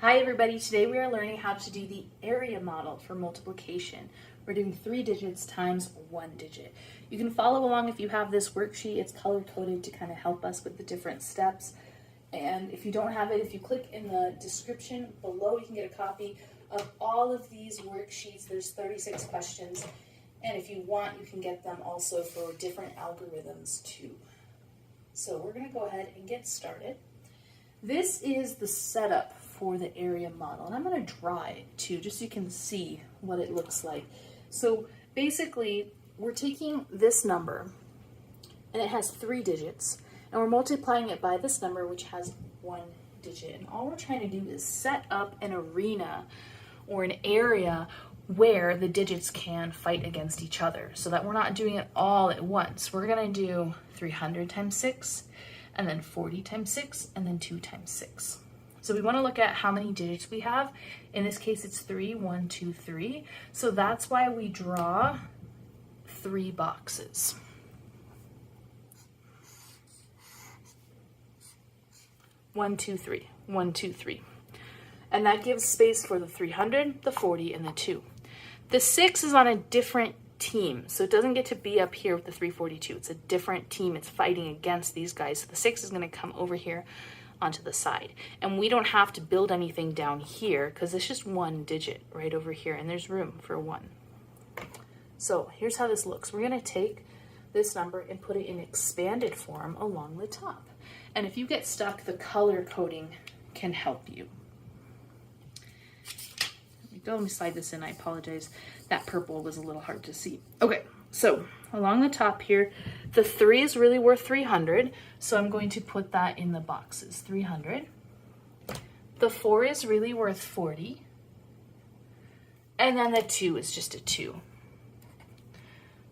Hi everybody, today we are learning how to do the area model for multiplication. We're doing 3 digits times 1 digit. You can follow along if you have this worksheet. It's color-coded to kind of help us with the different steps. And if you don't have it, if you click in the description below, you can get a copy of all of these worksheets. There's 36 questions. And if you want, you can get them also for different algorithms too. So we're going to go ahead and get started. This is the setup for the area model, and I'm going to draw it too, just so you can see what it looks like. So basically, we're taking this number, and it has 3 digits, and we're multiplying it by this number, which has 1 digit. And all we're trying to do is set up an arena or an area where the digits can fight against each other, so that we're not doing it all at once. We're going to do 300 times 6, and then 40 times 6, and then 2 times 6. So we want to look at how many digits we have. In this case, it's 3, 1, 2, 3. So that's why we draw 3 boxes. One, two, three. 1, 2, 3. And that gives space for the 300, the 40, and the 2. The 6 is on a different team, so it doesn't get to be up here with the 342. It's a different team. It's fighting against these guys. So the 6 is going to come over here onto the side, and we don't have to build anything down here because it's just 1 digit right over here, and there's room for 1. So here's how this looks. We're going to take this number and put it in expanded form along the top, and if you get stuck, the color coding can help you. Let me slide this in. I apologize. That purple was a little hard to see. Okay, so along the top here, the 3 is really worth 300, so I'm going to put that in the boxes. 300. The 4 is really worth 40. And then the 2 is just a 2.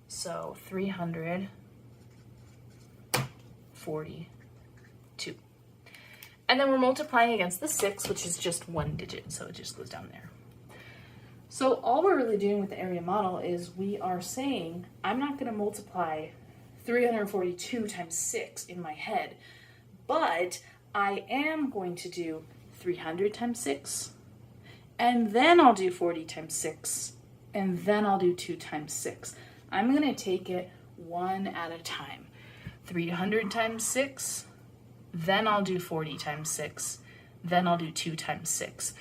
So 342. And then we're multiplying against the 6, which is just 1 digit, so it just goes down there. So all we're really doing with the area model is we are saying, I'm not going to multiply 342 times 6 in my head, but I am going to do 300 times 6, and then I'll do 40 times 6, and then I'll do 2 times 6. I'm going to take it one at a time. 300 times 6, then I'll do 40 times 6, then I'll do 2 times 6.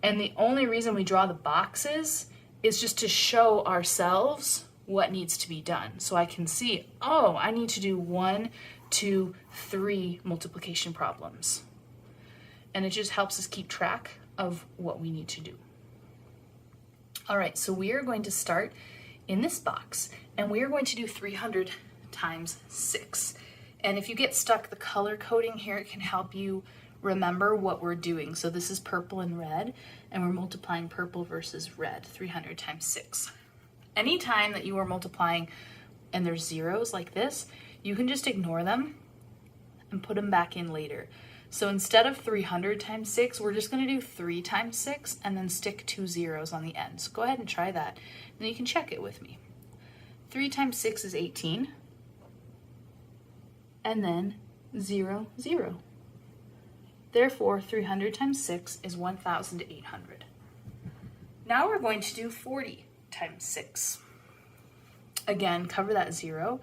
And the only reason we draw the boxes is just to show ourselves what needs to be done. So I can see, oh, I need to do 1, 2, 3 multiplication problems. And it just helps us keep track of what we need to do. All right, so we are going to start in this box, and we are going to do 300 times 6. And if you get stuck, the color coding here, it can help you remember what we're doing. So this is purple and red, and we're multiplying purple versus red, 300 times 6. Anytime that you are multiplying and there's zeros like this, you can just ignore them and put them back in later. So instead of 300 times 6, we're just going to do 3 times 6 and then stick 2 zeros on the end. So go ahead and try that, and then you can check it with me. 3 times 6 is 18, and then 0, 0. Therefore, 300 times 6 is 1,800. Now we're going to do 40 times 6. Again, cover that 0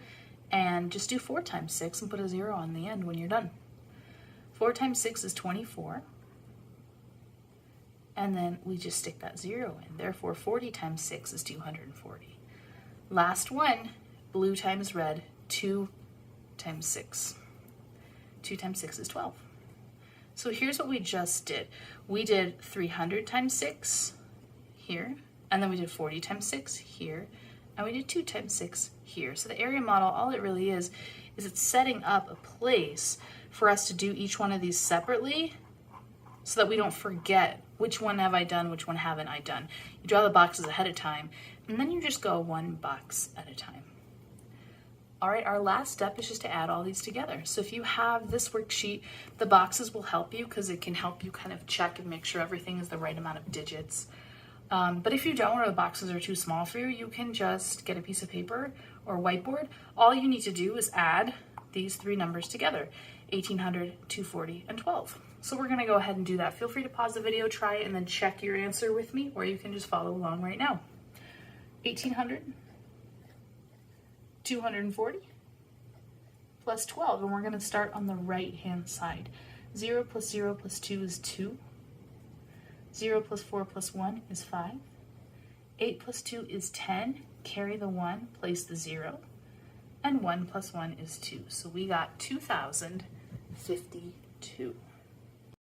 and just do 4 times 6 and put a 0 on the end when you're done. 4 times 6 is 24. And then we just stick that 0 in. Therefore, 40 times 6 is 240. Last one, blue times red, 2 times 6. 2 times 6 is 12. So here's what we just did. We did 300 times 6 here, and then we did 40 times 6 here, and we did 2 times 6 here. So the area model, all it really is it's setting up a place for us to do each one of these separately so that we don't forget which one have I done, which one haven't I done. You draw the boxes ahead of time, and then you just go 1 box at a time. All right, our last step is just to add all these together. So if you have this worksheet, the boxes will help you because it can help you kind of check and make sure everything is the right amount of digits. But if you don't, or the boxes are too small for you, you can just get a piece of paper or whiteboard. All you need to do is add these 3 numbers together, 1800, 240, and 12. So we're gonna go ahead and do that. Feel free to pause the video, try it, and then check your answer with me, or you can just follow along right now. 1800, 240, plus 12, and we're gonna start on the right-hand side. 0 plus 0 plus 2 is 2. 0 plus 4 plus 1 is 5. 8 plus 2 is 10. Carry the 1, place the 0. And 1 plus 1 is 2. So we got 2052.